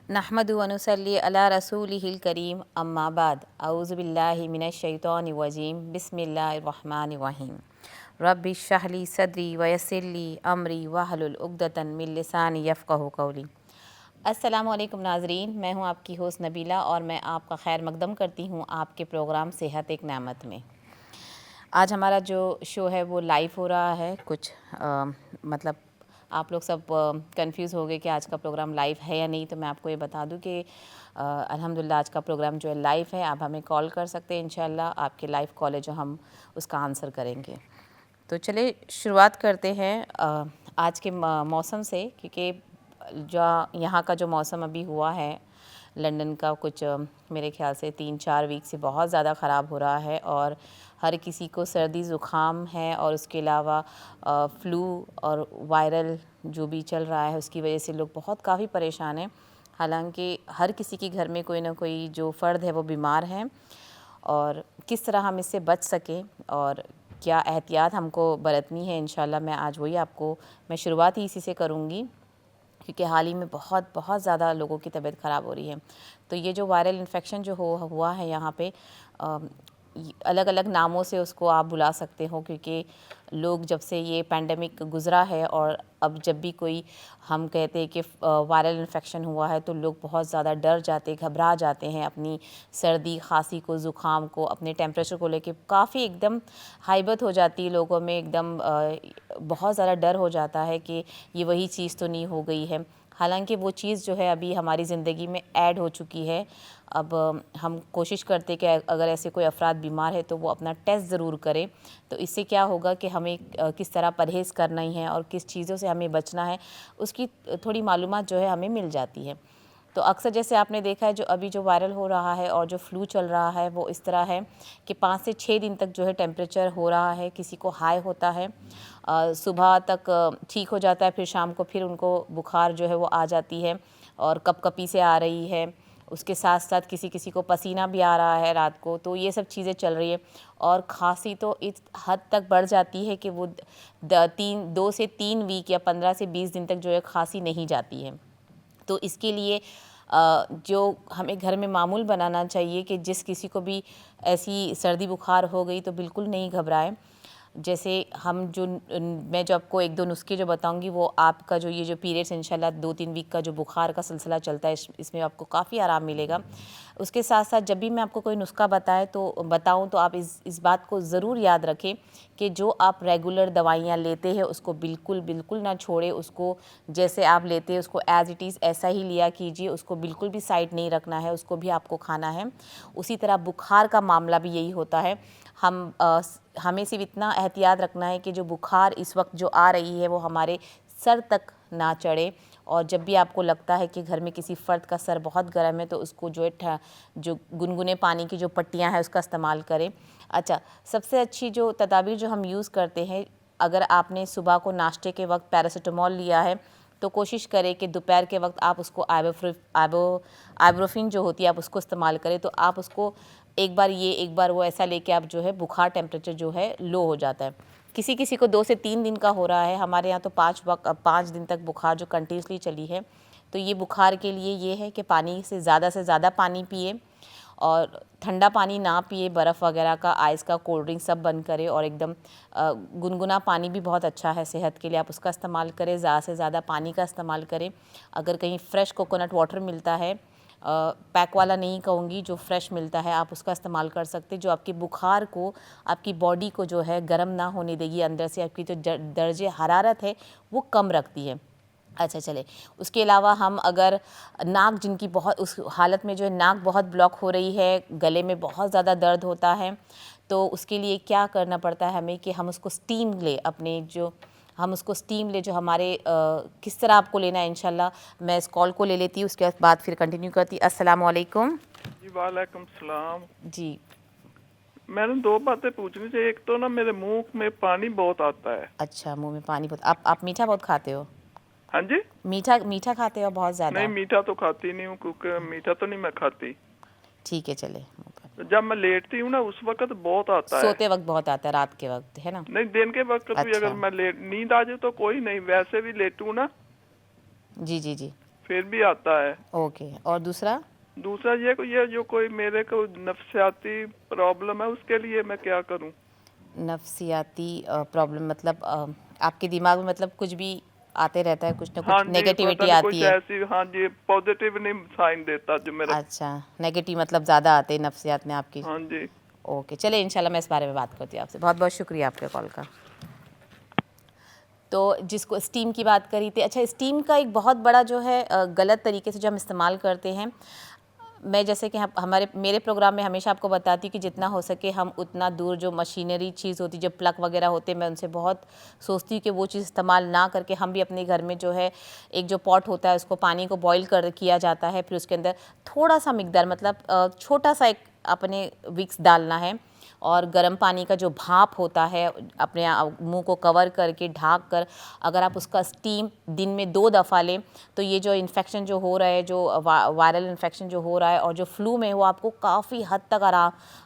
नहमदु व नुसल्ली अला रसूलिहिल करीम अम्मा बाद औज़ु बिल्लाहि मिनश शैतानिर रजीम बिस्मिल्लाहिर रहमानिर रहीम रब्बि इश्रह ली सदरी व यस्सिर ली अमरी वहलुल उक़दतन मिन लिसानी यफ़क़हू क़ौली। अस्सलामु अलैकुम नाज़रीन, मैं हूँ आपकी होस्ट नबीला और मैं आपका खैर मक़दम करती हूँ आपके प्रोग्राम सेहत एक नेमत में। आज हमारा जो शो है वो लाइव हो रहा है। कुछ मतलब आप लोग सब कंफ्यूज हो गए कि आज का प्रोग्राम लाइव है या नहीं, तो मैं आपको ये बता दूं कि अल्हम्दुलिल्लाह आज का प्रोग्राम जो है लाइव है। आप हमें कॉल कर सकते हैं, इंशाल्लाह आपके लाइव कॉल है जो हम उसका आंसर करेंगे। तो चलिए शुरुआत करते हैं आज के मौसम से, क्योंकि जो यहाँ का जो मौसम अभी हुआ है लंदन का, कुछ मेरे ख्याल से 3-4 वीक से बहुत ज़्यादा ख़राब हो रहा है और हर किसी को सर्दी ज़ुकाम है और उसके अलावा फ्लू और वायरल जो भी चल रहा है उसकी वजह से लोग बहुत काफ़ी परेशान हैं। हालांकि हर किसी के घर में कोई ना कोई जो फ़र्द है वो बीमार है, और किस तरह हम इससे बच सकें और क्या एहतियात हमको बरतनी है, इंशाल्लाह मैं आज वही आपको मैं शुरुआत ही इसी से करूँगी, क्योंकि हाल ही में बहुत बहुत ज़्यादा लोगों की तबीयत ख़राब हो रही है। तो ये जो वायरल इन्फेक्शन जो हुआ है यहाँ पे, अलग अलग नामों से उसको आप बुला सकते हो, क्योंकि लोग जब से ये पैंडेमिक गुज़रा है और अब जब भी कोई हम कहते हैं कि वायरल इन्फेक्शन हुआ है तो लोग बहुत ज़्यादा डर जाते, घबरा जाते हैं अपनी सर्दी खांसी को, ज़ुकाम को, अपने टेम्परेचर को लेके काफ़ी एकदम हाइबत हो जाती है लोगों में, एकदम बहुत ज़्यादा डर हो जाता है कि ये वही चीज़ तो नहीं हो गई है। हालांकि वो चीज़ जो है अभी हमारी ज़िंदगी में ऐड हो चुकी है। अब हम कोशिश करते कि अगर ऐसे कोई अफराद बीमार है तो वो अपना टेस्ट ज़रूर करें। तो इससे क्या होगा कि हमें किस तरह परहेज़ करना ही है और किस चीज़ों से हमें बचना है, उसकी थोड़ी मालूमात जो है हमें मिल जाती है। तो अक्सर जैसे आपने देखा है जो अभी जो वायरल हो रहा है और जो फ्लू चल रहा है वो इस तरह है कि 5 से 6 दिन तक जो है टेम्परेचर हो रहा है, किसी को हाई होता है, सुबह तक ठीक हो जाता है, फिर शाम को फिर उनको बुखार जो है वो आ जाती है और कपकपी से आ रही है। उसके साथ साथ किसी किसी को पसीना भी आ रहा है रात को। तो ये सब चीज़ें चल रही है और खांसी तो इस हद तक बढ़ जाती है कि वो 2 से 3 वीक या 15 से 20 दिन तक जो है खांसी नहीं जाती है। तो इसके लिए जो हमें घर में मामूल बनाना चाहिए कि जिस किसी को भी ऐसी सर्दी बुखार हो गई तो बिल्कुल नहीं घबराएं। जैसे मैं जो आपको 1-2 नुस्खे जो बताऊंगी वो आपका जो ये जो पीरियड्स इंशाल्लाह 2-3 वीक का जो बुखार का सिलसिला चलता है इसमें आपको काफ़ी आराम मिलेगा। उसके साथ साथ जब भी मैं आपको कोई नुस्खा बताऊं तो आप इस बात को ज़रूर याद रखें कि जो आप रेगुलर दवाइयाँ लेते हैं उसको बिल्कुल बिल्कुल ना छोड़ें। उसको जैसे आप लेते हैं उसको एज़ इट इज़ ऐसा ही लिया कीजिए, उसको बिल्कुल भी साइड नहीं रखना है, उसको भी आपको खाना है। उसी तरह बुखार का मामला भी यही होता है। हमें सिर्फ इतना एहतियात रखना है कि जो बुखार इस वक्त जो आ रही है वो हमारे सर तक ना चढ़े, और जब भी आपको लगता है कि घर में किसी फ़र्द का सर बहुत गर्म है तो उसको जो है जो गुनगुने पानी की जो पट्टियाँ हैं उसका इस्तेमाल करें। अच्छा, सबसे अच्छी जो तदाबीर जो हम यूज़ करते हैं, अगर आपने सुबह को नाश्ते के वक्त पैरासीटामोल लिया है तो कोशिश करें कि दोपहर के वक्त आप उसको आइबुप्रोफेन जो होती है आप उसको इस्तेमाल करें। तो आप उसको एक बार वो ऐसा लेके आप जो है बुखार टेम्परेचर जो है लो हो जाता है। किसी किसी को 2 से 3 दिन का हो रहा है, हमारे यहाँ तो 5 दिन तक बुखार जो कंटिन्यूसली चली है। तो ये बुखार के लिए ये है कि पानी से ज़्यादा पानी पिए और ठंडा पानी ना पिए, बर्फ़ वगैरह का, आइस का, कोल्ड ड्रिंक सब बंद करें, और एकदम गुनगुना पानी भी बहुत अच्छा है सेहत के लिए, आप उसका इस्तेमाल करें। ज़्यादा से ज़्यादा पानी का इस्तेमाल करें। अगर कहीं फ़्रेश कोकोनट वाटर मिलता है, पैक वाला नहीं कहूँगी, जो फ़्रेश मिलता है आप उसका इस्तेमाल कर सकते, जो आपकी बुखार को, आपकी बॉडी को जो है गर्म ना होने देगी, अंदर से आपकी जो दर्जे हरारत है वो कम रखती है। अच्छा चले, उसके अलावा हम अगर नाक जिनकी बहुत उस हालत में जो है नाक बहुत ब्लॉक हो रही है, गले में बहुत ज़्यादा दर्द होता है, तो उसके लिए क्या करना पड़ता है हमें कि हम उसको स्टीम ले जो हमारे किस तरह आपको लेना है, इंशाल्लाह मैं इस कॉल को ले लेती हूँ, उसके बाद फिर कंटिन्यू करती। अस्सलाम वालेकुम। जी वालेकुम सलाम। जी मैंने 2 बातें पूछनी थी। एक तो ना मेरे मुंह में पानी बहुत आता है। अच्छा, मुंह में पानी बहुत, आप मीठा बहुत खाते हो? हाँ जी। मीठा खाते हो बहुत नहीं, ज़्यादा? मीठा तो खाती नहीं हूँ, क्योंकि मीठा तो नहीं मैं खाती। ठीक है चले। जब मैं लेटती हूँ ना उस वक्त बहुत आता है। सोते वक्त बहुत आता है, रात के वक्त है ना? नहीं, दिन के वक्त भी अगर अच्छा मैं नींद आ जाए तो कोई नहीं, वैसे भी लेटूँ ना जी जी जी। फिर भी आता है। ओके, और दूसरा? दूसरा ये जो कोई मेरे को नफसियाती प्रॉब्लम है, उसके लिए मैं क्या करूं? नफसियाती प्रॉब्लम मतलब आपके दिमाग में मतलब कुछ भी आते रहता है, कुछ ना हाँ कुछ जी, पता नेगेटिविटी नहीं आती कुछ है? ऐसी, हाँ जी, पॉजिटिव नहीं साइन देता जो मेरा। अच्छा, नेगेटिव मतलब ज़्यादा आते हैं नफ्सियात में आपकी। हाँ जी। ओके, चलिए इंशाल्लाह मैं इस बारे में बात करती हूँ आपसे। बहुत बहुत शुक्रिया आपके कॉल का। तो जिसको स्टीम की बात करी थी, अच्छा स्टीम का एक बहुत बड़ा जो है गलत तरीके से जो हम इस्तेमाल करते हैं, मैं जैसे कि हमारे मेरे प्रोग्राम में हमेशा आपको बताती हूँ कि जितना हो सके हम उतना दूर जो मशीनरी चीज़ होती है, जो प्लग वगैरह होते हैं, मैं उनसे बहुत सोचती हूँ कि वो चीज़ इस्तेमाल ना करके हम भी अपने घर में जो है एक जो पॉट होता है उसको पानी को बॉईल कर किया जाता है, फिर उसके अंदर थोड़ा सा मिकदार मतलब छोटा सा एक अपने विक्स डालना है और गर्म पानी का जो भाप होता है अपने मुंह को कवर करके ढाक कर अगर आप उसका स्टीम दिन में 2 दफ़ा लें तो ये जो इन्फेक्शन जो हो रहा है, जो वायरल इन्फेक्शन जो हो रहा है और जो फ्लू में वो आपको काफ़ी हद तक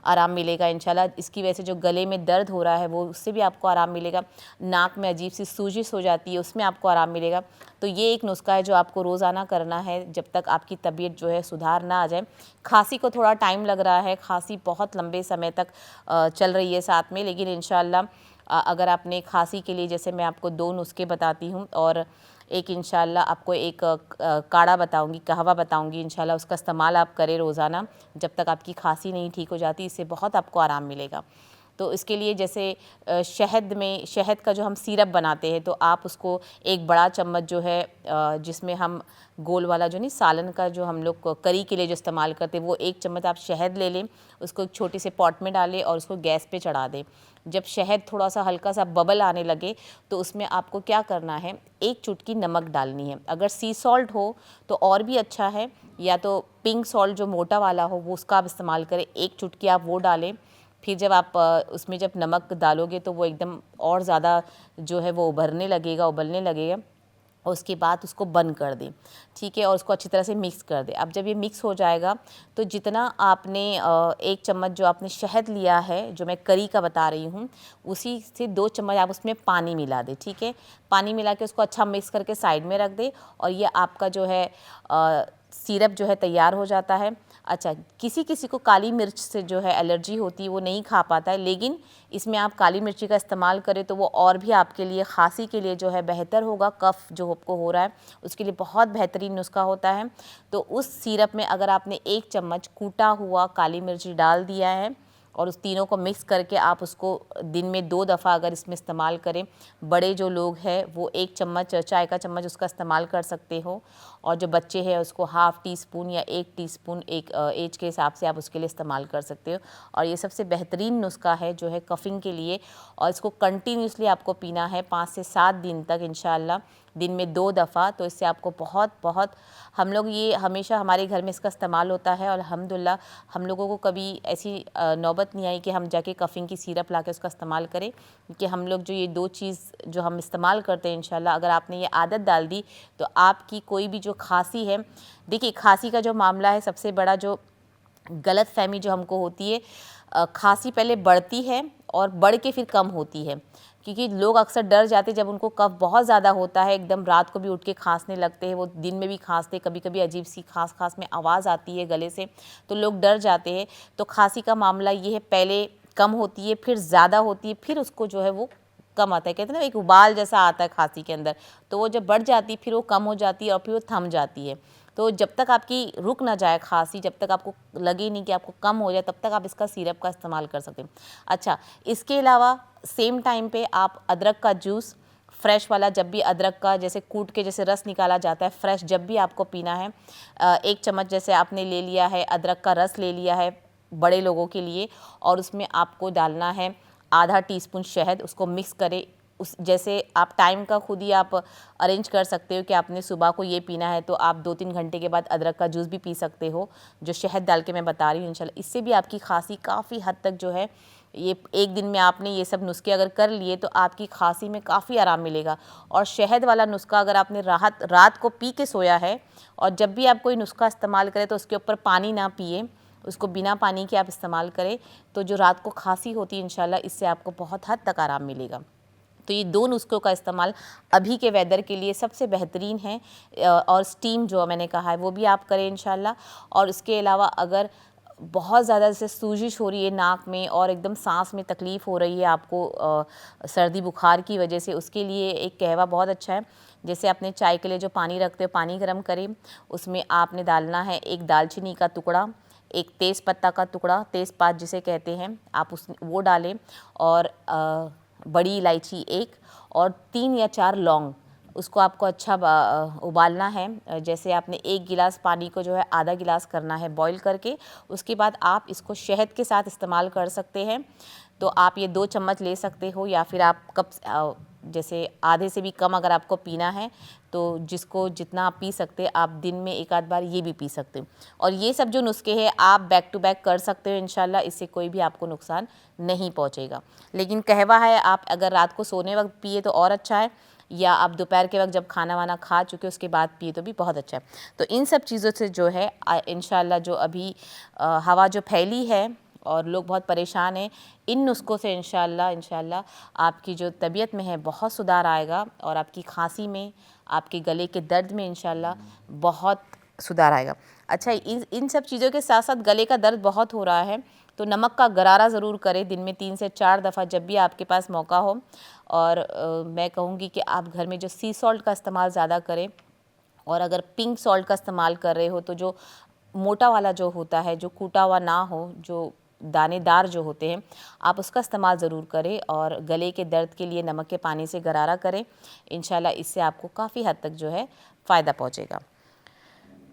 आराम मिलेगा इंशाल्लाह। इसकी वजह से जो गले में दर्द हो रहा है वो उससे भी आपको आराम मिलेगा, नाक में अजीब सी सूजिश हो जाती है उसमें आपको आराम मिलेगा। तो ये एक नुस्खा है जो आपको रोज़ाना करना है जब तक आपकी तबीयत जो है सुधार ना आ जाए। खांसी को थोड़ा टाइम लग रहा है, खांसी बहुत लंबे समय तक चल रही है साथ में, लेकिन इंशाल्लाह अगर आपने खांसी के लिए जैसे मैं आपको 2 नुस्खे बताती हूँ और एक इंशाल्लाह आपको एक काढ़ा बताऊंगी, कहवा बताऊंगी, इंशाल्लाह उसका इस्तेमाल आप करें रोज़ाना जब तक आपकी खांसी नहीं ठीक हो जाती, इससे बहुत आपको आराम मिलेगा। तो इसके लिए जैसे शहद का जो हम सिरप बनाते हैं तो आप उसको एक बड़ा चम्मच जो है जिसमें हम गोल वाला जो नहीं सालन का जो हम लोग करी के लिए जो इस्तेमाल करते हैं वो 1 चम्मच आप शहद ले लें, उसको एक छोटे से पॉट में डालें और उसको गैस पे चढ़ा दें। जब शहद थोड़ा सा हल्का सा बबल आने लगे तो उसमें आपको क्या करना है, 1 चुटकी नमक डालनी है। अगर सी सॉल्ट हो तो और भी अच्छा है, या तो पिंक सॉल्ट जो मोटा वाला हो वो उसका आप इस्तेमाल करें, 1 चुटकी आप वो डालें। फिर जब आप उसमें जब नमक डालोगे तो वो एकदम और ज़्यादा जो है वो उभरने लगेगा, उबलने लगेगा और उसके बाद उसको बंद कर दें, ठीक है, और उसको अच्छी तरह से मिक्स कर दें। अब जब ये मिक्स हो जाएगा तो जितना आपने 1 चम्मच जो आपने शहद लिया है जो मैं करी का बता रही हूँ उसी से 2 चम्मच आप उसमें पानी मिला दें, ठीक है। पानी मिला के उसको अच्छा मिक्स करके साइड में रख दें और ये आपका जो है सिरप जो है तैयार हो जाता है। अच्छा, किसी किसी को काली मिर्च से जो है एलर्जी होती है, वो नहीं खा पाता है, लेकिन इसमें आप काली मिर्ची का इस्तेमाल करें तो वो और भी आपके लिए खांसी के लिए जो है बेहतर होगा। कफ़ जो आपको हो रहा है उसके लिए बहुत बेहतरीन नुस्खा होता है। तो उस सिरप में अगर आपने 1 चम्मच कूटा हुआ काली मिर्ची डाल दिया है और उस तीनों को मिक्स करके आप उसको दिन में 2 दफ़ा अगर इसमें इस्तेमाल करें, बड़े जो लोग हैं वो 1 चम्मच चाय का चम्मच उसका इस्तेमाल कर सकते हो और जो बच्चे हैं उसको हाफ़ टी स्पून या 1 टीस्पून एक एज के हिसाब से आप उसके लिए इस्तेमाल कर सकते हो। और ये सबसे बेहतरीन नुस्खा है जो है कफ़िंग के लिए और इसको कंटिन्यूसली आपको पीना है 5 से 7 दिन तक इंशाल्लाह, दिन में 2 दफ़ा। तो इससे आपको बहुत हम लोग ये हमेशा हमारे घर में इसका इस्तेमाल होता है और अल्हम्दुलिल्लाह हम लोगों को कभी ऐसी नौबत नहीं आई कि हम जाके कफ़िंग की सिरप ला के उसका इस्तेमाल करें, कि हम लोग जो ये 2 चीज़ जो हम इस्तेमाल करते हैं इंशाल्लाह अगर आपने ये आदत डाल दी तो आपकी कोई भी जो खांसी है, देखिए खांसी का जो मामला है सबसे बड़ा जो गलत फहमी जो हमको होती है, खांसी पहले बढ़ती है और बढ़ के फिर कम होती है, क्योंकि लोग अक्सर डर जाते हैं जब उनको कफ बहुत ज़्यादा होता है, एकदम रात को भी उठ के खांसने लगते हैं, वो दिन में भी खांसते, कभी कभी अजीब सी खांस में आवाज़ आती है गले से, तो लोग डर जाते हैं। तो खांसी का मामला ये है, पहले कम होती है फिर ज़्यादा होती है फिर उसको जो है वो कम आता है, कहते हैं ना एक उबाल जैसा आता है खांसी के अंदर, तो वो जब बढ़ जाती है फिर वो कम हो जाती है और फिर वो थम जाती है। तो जब तक आपकी रुक ना जाए खांसी, जब तक आपको लगे नहीं कि आपको कम हो जाए, तब तक आप इसका सिरप का इस्तेमाल कर सकते हैं। अच्छा, इसके अलावा सेम टाइम पे आप अदरक का जूस फ्रेश वाला, जब भी अदरक का जैसे कूट के जैसे रस निकाला जाता है फ्रेश, जब भी आपको पीना है 1 चम्मच जैसे आपने ले लिया है अदरक का रस ले लिया है बड़े लोगों के लिए और उसमें आपको डालना है आधा टीस्पून शहद, उसको मिक्स करें। उस जैसे आप टाइम का खुद ही आप अरेंज कर सकते हो कि आपने सुबह को ये पीना है तो आप 2-3 घंटे के बाद अदरक का जूस भी पी सकते हो जो शहद डाल के मैं बता रही हूँ इंशाल्लाह। इससे भी आपकी खांसी काफ़ी हद तक जो है, ये एक दिन में आपने ये सब नुस्खे अगर कर लिए तो आपकी खांसी में काफ़ी आराम मिलेगा। और शहद वाला नुस्खा अगर आपने रात को पी के सोया है और जब भी आप कोई नुस्खा इस्तेमाल करें तो उसके ऊपर पानी ना पिए, उसको बिना पानी के आप इस्तेमाल करें, तो जो रात को खांसी होती है इंशाल्लाह इससे आपको बहुत हद तक आराम मिलेगा। तो ये 2 नुस्ख़ों का इस्तेमाल अभी के वेदर के लिए सबसे बेहतरीन है। और स्टीम जो मैंने कहा है वो भी आप करें इंशाल्लाह। और इसके अलावा अगर बहुत ज़्यादा जैसे सूजिश हो रही है नाक में और एकदम सांस में तकलीफ़ हो रही है आपको सर्दी बुखार की वजह से, उसके लिए एक कहवा बहुत अच्छा है। जैसे अपने चाय के लिए जो पानी रखते हो, पानी गर्म करें, उसमें आपने डालना है एक दालचीनी का टुकड़ा, एक तेज़पत्ता का टुकड़ा, तेज़पात जिसे कहते हैं, आप वो डालें, और बड़ी इलायची एक, और 3 या 4 लौंग। उसको आपको अच्छा उबालना है। जैसे आपने 1 गिलास पानी को जो है आधा गिलास करना है बॉईल करके। उसके बाद आप इसको शहद के साथ इस्तेमाल कर सकते हैं। तो आप ये 2 चम्मच ले सकते हो, या फिर आप कप जैसे आधे से भी कम अगर आपको पीना है तो जिसको जितना आप पी सकते आप दिन में एक आध बार ये भी पी सकते हो। और ये सब जो नुस्खे हैं आप बैक टू बैक कर सकते हो इंशाल्लाह, इससे कोई भी आपको नुकसान नहीं पहुंचेगा। लेकिन कहवा है आप अगर रात को सोने वक्त पिए तो और अच्छा है, या आप दोपहर के वक्त जब खाना वाना खा चुके उसके बाद पिए तो भी बहुत अच्छा है। तो इन सब चीज़ों से जो है इंशाल्लाह जो अभी हवा जो फैली है और लोग बहुत परेशान हैं, इन नुस्ख़ों से इंशाल्लाह आपकी जो तबीयत में है बहुत सुधार आएगा, और आपकी खांसी में, आपके गले के दर्द में इंशाल्लाह बहुत सुधार आएगा। अच्छा, इन सब चीज़ों के साथ साथ गले का दर्द बहुत हो रहा है तो नमक का गरारा ज़रूर करें दिन में 3 से 4 दफ़ा जब भी आपके पास मौका हो। और मैं कहूँगी कि आप घर में जो सी सॉल्ट का इस्तेमाल ज़्यादा करें, और अगर पिंक सॉल्ट का इस्तेमाल कर रहे हो तो जो मोटा वाला जो होता है, जो कूटा हुआ ना हो, जो दानेदार जो होते हैं, आप उसका इस्तेमाल ज़रूर करें। और गले के दर्द के लिए नमक के पानी से गरारा करें, इंशाल्लाह इससे आपको काफ़ी हद तक जो है फ़ायदा पहुँचेगा।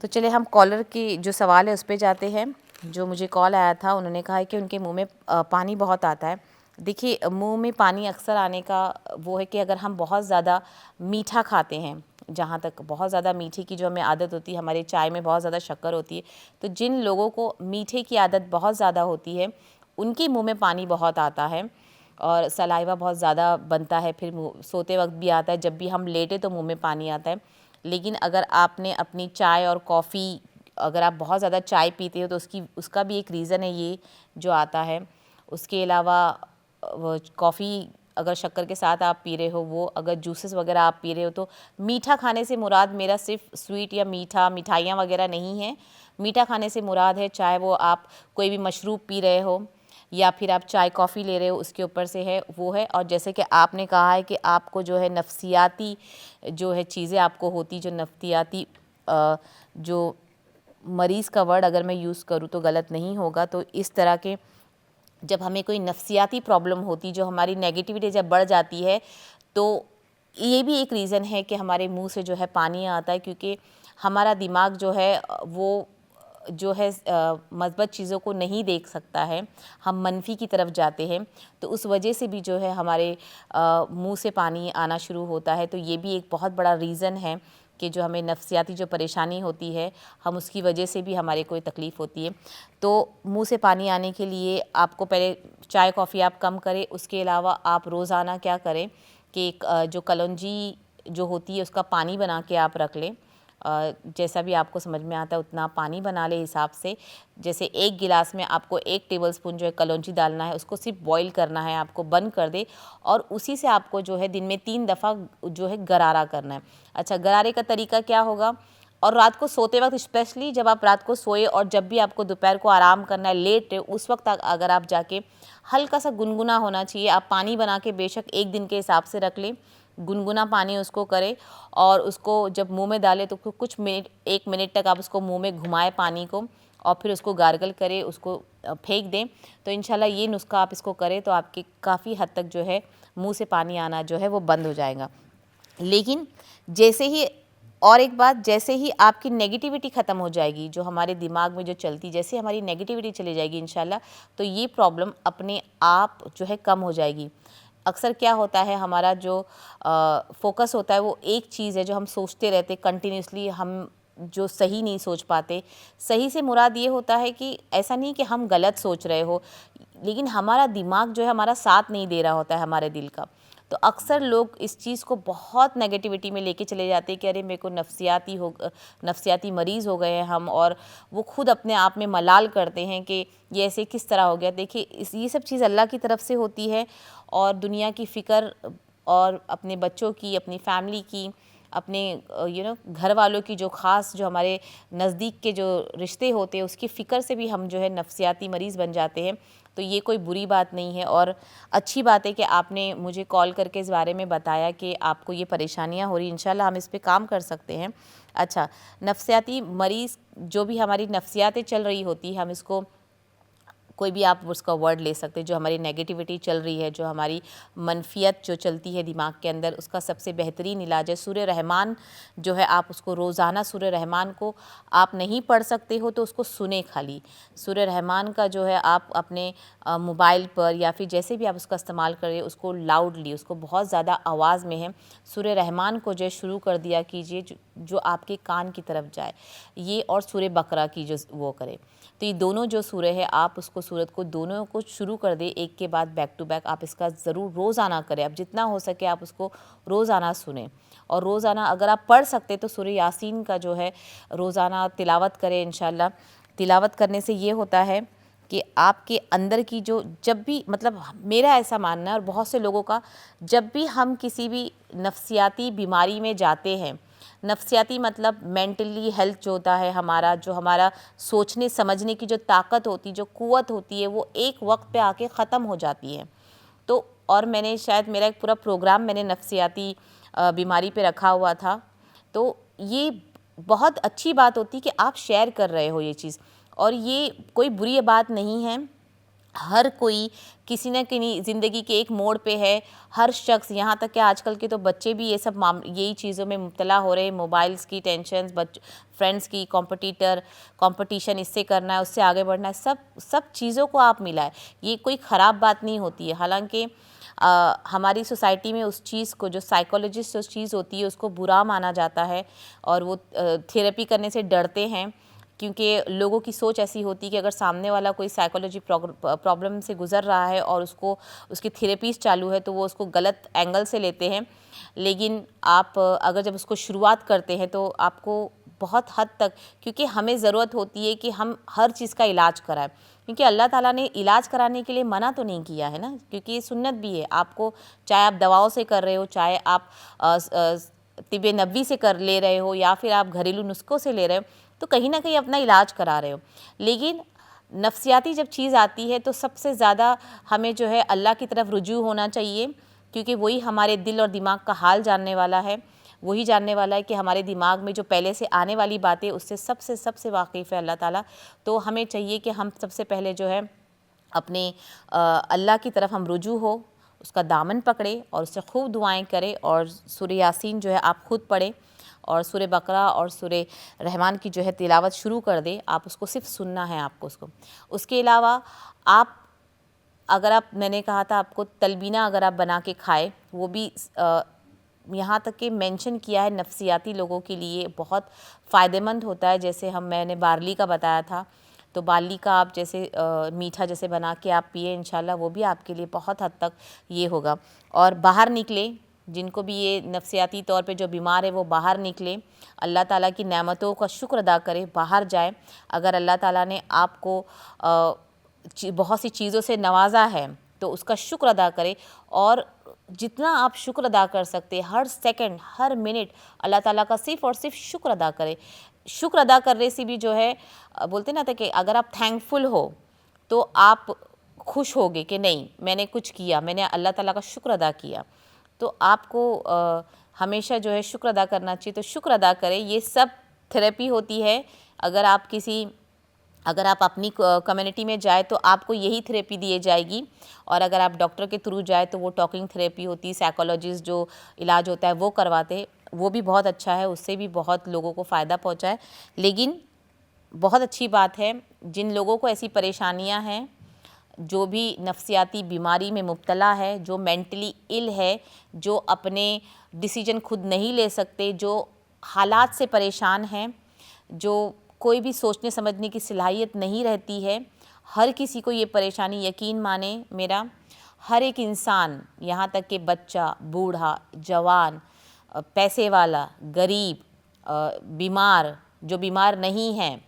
तो चलिए हम कॉलर की जो सवाल है उस पर जाते हैं। जो मुझे कॉल आया था उन्होंने कहा है कि उनके मुंह में पानी बहुत आता है। देखिए, मुंह में पानी अक्सर आने का वो है कि अगर हम बहुत ज़्यादा मीठा खाते हैं, जहाँ तक बहुत ज़्यादा मीठे की जो हमें आदत होती है, हमारे चाय में बहुत ज़्यादा शक्कर होती है, तो जिन लोगों को मीठे की आदत बहुत ज़्यादा होती है उनके मुंह में पानी बहुत आता है, और सलाइवा बहुत ज़्यादा बनता है, फिर सोते वक्त भी आता है, जब भी हम लेटे तो मुंह में पानी आता है। लेकिन अगर आपने अपनी चाय और कॉफ़ी, अगर आप बहुत ज़्यादा चाय पीते हो तो उसका भी एक रीज़न है ये जो आता है। उसके अलावा कॉफ़ी अगर शक्कर के साथ आप पी रहे हो, वो अगर जूसेस वगैरह आप पी रहे हो, तो मीठा खाने से मुराद मेरा सिर्फ स्वीट या मिठाइयाँ वगैरह नहीं है। मीठा खाने से मुराद है चाहे वो आप कोई भी मशरूब पी रहे हो या फिर आप चाय कॉफ़ी ले रहे हो, उसके ऊपर से है वो है। और जैसे कि आपने कहा है कि आपको जो है नफ्सियाती जो है चीज़ें आपको होती, जो नफ्सियाती जो मरीज़ का वर्ड अगर मैं यूज़ करूँ तो गलत नहीं होगा, तो इस तरह के जब हमें कोई नफ्सियाती प्रॉब्लम होती, जो हमारी नेगेटिविटी जब बढ़ जाती है, तो ये भी एक रीज़न है कि हमारे मुंह से जो है पानी आता है, क्योंकि हमारा दिमाग जो है वो जो है मस्बत चीज़ों को नहीं देख सकता है, हम मनफी की तरफ जाते हैं, तो उस वजह से भी जो है हमारे मुंह से पानी आना शुरू होता है। तो ये भी एक बहुत बड़ा रीज़न है कि जो हमें नफ्सियाती जो परेशानी होती है, हम उसकी वजह से भी हमारे कोई तकलीफ़ होती है। तो मुंह से पानी आने के लिए आपको पहले चाय कॉफ़ी आप कम करें। उसके अलावा आप रोज़ाना क्या करें कि जो कलौंजी जो होती है उसका पानी बना के आप रख लें। जैसा भी आपको समझ में आता है उतना पानी बना ले हिसाब से। जैसे 1 गिलास में आपको 1 टेबलस्पून जो है कलौंजी डालना है, उसको सिर्फ बॉईल करना है, आपको बंद कर दे, और उसी से आपको जो है दिन में 3 दफ़ा जो है गरारा करना है। अच्छा, गरारे का तरीका क्या होगा, और रात को सोते वक्त स्पेशली जब आप रात को सोए और जब भी आपको दोपहर को आराम करना है, लेट उस वक्त अगर आप जाके हल्का सा गुनगुना होना चाहिए, आप पानी बना के बेशक 1 दिन के हिसाब से रख लें, गुनगुना पानी उसको करें, और उसको जब मुंह में डालें तो कुछ मिनट 1 मिनट तक आप उसको मुंह में घुमाएं पानी को, और फिर उसको गार्गल करें, उसको फेंक दें। तो इंशाल्लाह ये नुस्खा आप इसको करें तो आपकी काफ़ी हद तक जो है मुंह से पानी आना जो है वो बंद हो जाएगा। लेकिन जैसे ही, और एक बात, जैसे ही आपकी नेगेटिविटी ख़त्म हो जाएगी, जो हमारे दिमाग में जो चलती, जैसे हमारी नेगेटिविटी चली जाएगी इंशाल्लाह, तो ये प्रॉब्लम अपने आप जो है कम हो जाएगी। अक्सर क्या होता है, हमारा जो फोकस होता है वो एक चीज़ है जो हम सोचते रहते कंटिन्यूसली, हम जो सही नहीं सोच पाते। सही से मुराद ये होता है कि ऐसा नहीं कि हम गलत सोच रहे हो, लेकिन हमारा दिमाग जो है हमारा साथ नहीं दे रहा होता है हमारे दिल का। तो अक्सर लोग इस चीज़ को बहुत नेगेटिविटी में लेके चले जाते हैं कि अरे मेरे को नफ्सियाती मरीज़ हो गए हैं हम, और वो खुद अपने आप में मलाल करते हैं कि ये ऐसे किस तरह हो गया। देखिए, ये सब चीज़ अल्लाह की तरफ से होती है, और दुनिया की फ़िक्र और अपने बच्चों की, अपनी फैमिली की, अपने घर वालों की, जो ख़ास जो हमारे नज़दीक के जो रिश्ते होते हैं उसकी फ़िक्र से भी हम जो है नफ्सियाती मरीज़ बन जाते हैं। तो ये कोई बुरी बात नहीं है और अच्छी बात है कि आपने मुझे कॉल करके इस बारे में बताया कि आपको ये परेशानियाँ हो रही। इंशाल्लाह हम इस पे काम कर सकते हैं। अच्छा, नफ्सियाती मरीज़, जो भी हमारी नफ्सियातें चल रही होती, हम इसको कोई भी आप उसका वर्ड ले सकते हैं, जो हमारी नेगेटिविटी चल रही है, जो हमारी मनफियत जो चलती है दिमाग के अंदर, उसका सबसे बेहतरीन इलाज है सूरह रहमान जो है। आप उसको रोज़ाना सूरह रहमान को आप नहीं पढ़ सकते हो तो उसको सुने खाली। सूरह रहमान का जो है आप अपने मोबाइल पर या फिर जैसे भी आप उसका इस्तेमाल करें, उसको लाउडली, उसको बहुत ज़्यादा आवाज़ में है सूरह रहमान को जो है शुरू कर दिया कीजिए, जो आपके कान की तरफ जाए। ये और सूरह बकरा की जो वो करे, तो ये दोनों जो सूरह है आप उसको सूरत को दोनों को शुरू कर दे एक के बाद बैक टू बैक। आप इसका ज़रूर रोज़ाना करें, अब जितना हो सके आप उसको रोज़ाना सुने। और रोज़ाना अगर आप पढ़ सकते तो सूरह यासीन का जो है रोज़ाना तिलावत करें इंशाल्लाह। तिलावत करने से ये होता है कि आपके अंदर की जो, जब भी मतलब मेरा ऐसा मानना है और बहुत से लोगों का, जब भी हम किसी भी नफ्सियाती बीमारी में जाते हैं, नफ्सियाती मतलब मेंटली हेल्थ जो होता है हमारा, जो हमारा सोचने समझने की जो ताकत होती, जो क़ुव्वत होती है, वो एक वक्त पे आके ख़त्म हो जाती है। तो और मैंने शायद मेरा एक पूरा प्रोग्राम मैंने नफ्सियाती बीमारी पे रखा हुआ था। तो ये बहुत अच्छी बात होती कि आप शेयर कर रहे हो ये चीज़, और ये कोई बुरी बात नहीं है। हर कोई किसी न किसी ज़िंदगी के एक मोड़ पे है, हर शख्स, यहाँ तक कि आजकल के तो बच्चे भी ये सब यही चीज़ों में मुब्तला हो रहे हैं। मोबाइल्स की टेंशन्स, फ्रेंड्स की कंपटीशन, इससे करना है, उससे आगे बढ़ना है, सब चीज़ों को आप मिलाएं। ये कोई ख़राब बात नहीं होती है। हालांकि हमारी सोसाइटी में उस चीज़ को, जो साइकोलॉजिस्ट उस चीज़ होती है उसको बुरा माना जाता है और वो थेरेपी करने से डरते हैं, क्योंकि लोगों की सोच ऐसी होती है कि अगर सामने वाला कोई साइकोलॉजी प्रॉब्लम से गुज़र रहा है और उसकी थेरेपीज़ चालू है तो वो उसको गलत एंगल से लेते हैं। लेकिन आप अगर जब उसको शुरुआत करते हैं तो आपको बहुत हद तक, क्योंकि हमें ज़रूरत होती है कि हम हर चीज़ का इलाज कराएं, क्योंकि अल्लाह ताला ने इलाज कराने के लिए मना तो नहीं किया है ना, क्योंकि ये सुन्नत भी है। आपको चाहे आप दवाओं से कर रहे हो, चाहे आप तिब नबवी से कर ले रहे हो, या फिर आप घरेलू नुस्खों से ले रहे हो, तो कहीं ना कहीं अपना इलाज करा रहे हो। लेकिन नफ्सियाती जब चीज़ आती है तो सबसे ज़्यादा हमें जो है अल्लाह की तरफ रुजू होना चाहिए, क्योंकि वही हमारे दिल और दिमाग का हाल जानने वाला है। वही जानने वाला है कि हमारे दिमाग में जो पहले से आने वाली बातें, उससे सबसे वाकिफ़ है अल्लाह ताला। तो हमें चाहिए कि हम सबसे पहले जो है अपने अल्लाह की तरफ हम रुजू हो, उसका दामन पकड़े और उससे खूब दुआएं करें। और सूरह यासीन जो है आप ख़ुद पढ़ें और सूरह बकरा और सूरह रहमान की जो है तिलावत शुरू कर दे। आप उसको सिर्फ सुनना है आपको उसको। उसके अलावा आप, अगर आप, मैंने कहा था आपको तलबीना अगर आप बना के खाए, वो भी यहाँ तक कि मेंशन किया है नफ्सियाती लोगों के लिए बहुत फ़ायदेमंद होता है। जैसे मैंने बार्ली का बताया था, तो बार्ली का आप जैसे मीठा जैसे बना के आप पिए, इंशाल्लाह वो भी आपके लिए बहुत हद तक ये होगा। और बाहर निकले, जिनको भी ये नफ्सियाती तौर पे जो बीमार है वो बाहर निकले, अल्लाह ताला की नेमतों का शुक्र अदा करे, बाहर जाए। अगर अल्लाह ताला ने आपको बहुत सी चीज़ों से नवाजा है तो उसका शुक्र अदा करें। और जितना आप शुक्र अदा कर सकते, हर सेकंड हर मिनट अल्लाह ताला का सिर्फ़ और सिर्फ शुक्र अदा करें। शुक्र अदा करने से भी जो है बोलते ना था कि अगर आप थैंकफुल हो तो आप खुश होगे कि नहीं मैंने कुछ किया, मैंने अल्लाह ताला का शुक्र अदा किया। तो आपको हमेशा जो है शुक्र अदा करना चाहिए। तो शुक्र अदा करें। ये सब थेरेपी होती है। अगर आप अपनी कम्युनिटी में जाए तो आपको यही थेरेपी दी जाएगी, और अगर आप डॉक्टर के थ्रू जाए तो वो टॉकिंग थेरेपी होती है, साइकोलॉजिस्ट जो इलाज होता है वो करवाते हैं, वो भी बहुत अच्छा है, उससे भी बहुत लोगों को फ़ायदा पहुंचा है। लेकिन बहुत अच्छी बात है, जिन लोगों को ऐसी परेशानियां हैं, जो भी नफ्सियाती बीमारी में मुब्तला है, जो मेंटली इल है, जो अपने डिसीजन खुद नहीं ले सकते, जो हालात से परेशान हैं, जो कोई भी सोचने समझने की सलाहियत नहीं रहती है, हर किसी को ये परेशानी, यकीन माने मेरा, हर एक इंसान, यहाँ तक कि बच्चा, बूढ़ा, जवान, पैसे वाला, गरीब, बीमार, जो बीमार नहीं हैं,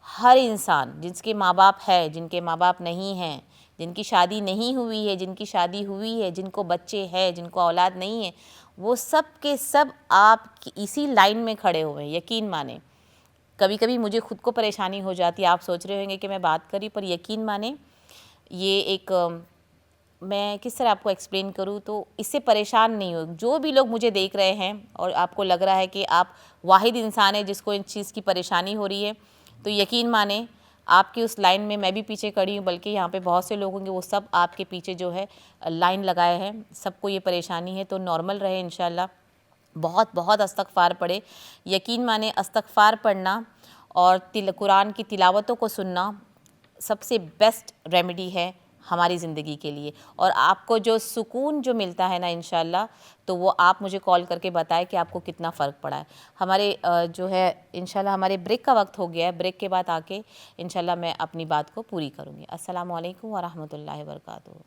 हर इंसान, जिसके माँ बाप है, जिनके माँ बाप नहीं हैं, जिनकी शादी नहीं हुई है, जिनकी शादी हुई है, जिनको बच्चे हैं, जिनको औलाद नहीं है, वो सब के सब आप इसी लाइन में खड़े हुए हैं, यकीन माने। कभी कभी मुझे खुद को परेशानी हो जाती है, आप सोच रहे होंगे कि मैं बात करी, पर यकीन माने ये एक मैं किस तरह आपको एक्सप्लेन करूँ, तो इससे परेशान नहीं हो। जो भी लोग मुझे देख रहे हैं और आपको लग रहा है कि आप वाहिद इंसान है जिसको इन चीज़ की परेशानी हो रही है, तो यकीन माने आपकी उस लाइन में मैं भी पीछे खड़ी हूँ, बल्कि यहाँ पे बहुत से लोग होंगे वो सब आपके पीछे जो है लाइन लगाए हैं। सबको ये परेशानी है, तो नॉर्मल रहे इंशाल्लाह। बहुत बहुत इस्तग़फ़ार पढ़े। यकीन माने इस्तग़फ़ार पढ़ना और कुरान की तिलावतों को सुनना सबसे बेस्ट रेमेडी है हमारी ज़िंदगी के लिए। और आपको जो सुकून जो मिलता है ना इंशाल्लाह, तो वो आप मुझे कॉल करके बताएं कि आपको कितना फ़र्क पड़ा है। हमारे जो है इंशाल्लाह हमारे ब्रेक का वक्त हो गया है। ब्रेक के बाद आके इंशाल्लाह मैं अपनी बात को पूरी करूँगी। अस्सलामु अलैकुम व रहमतुल्लाहि व बरकातुहू।